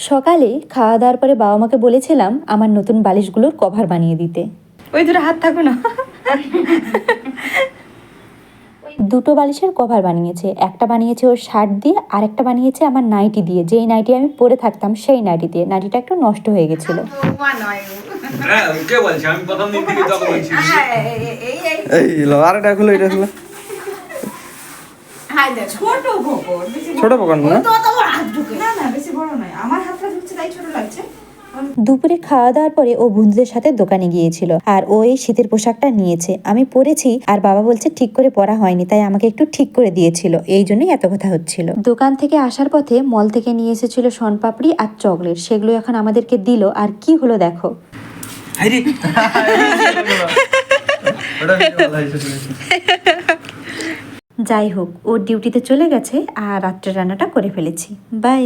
সকালে খাওয়া দাওয়ার পরে বাবা মাকে বলেছিলাম আমার নতুন বালিশগুলোর কভার বানিয়ে দিতে। ওই দুটো হাত থাকো না। দুটো বালিশের কভার বানিয়েছে, একটা বানিয়েছে ওর শার্ট দিয়ে আর একটা বানিয়েছে আমার নাইটি দিয়ে, যেই নাইটি আমি পরে থাকতাম সেই নাইটি দিয়ে। নাইটিটা একটু নষ্ট হয়ে গেছিল। ছোট পকন না, বেশি বড় নয়, আমার হাতটা ঢুকছে তাই ছোট লাগছে। দুপুরে খাওয়া দাওয়ার পরে ও বন্ধুদের সাথে দোকানে গিয়েছিল আর ও এই শীতের পোশাকটা নিয়েছে। আমি পরেছি আর বাবা বলছে ঠিক করে পরা হয়নি, তাই আমাকে একটু ঠিক করে দিয়েছিল, এই জন্যই এত কথা হচ্ছিল। দোকান থেকে আসার পথে মল থেকে নিয়ে এসেছিল শনপাপড়ি আর চকলেট, সেগুলো এখন আমাদেরকে দিল। আর কি হলো দেখো। যাই হোক, ওর ডিউটিতে চলে গেছে আর রাত্রে রান্নাটা করে ফেলেছি। বাই।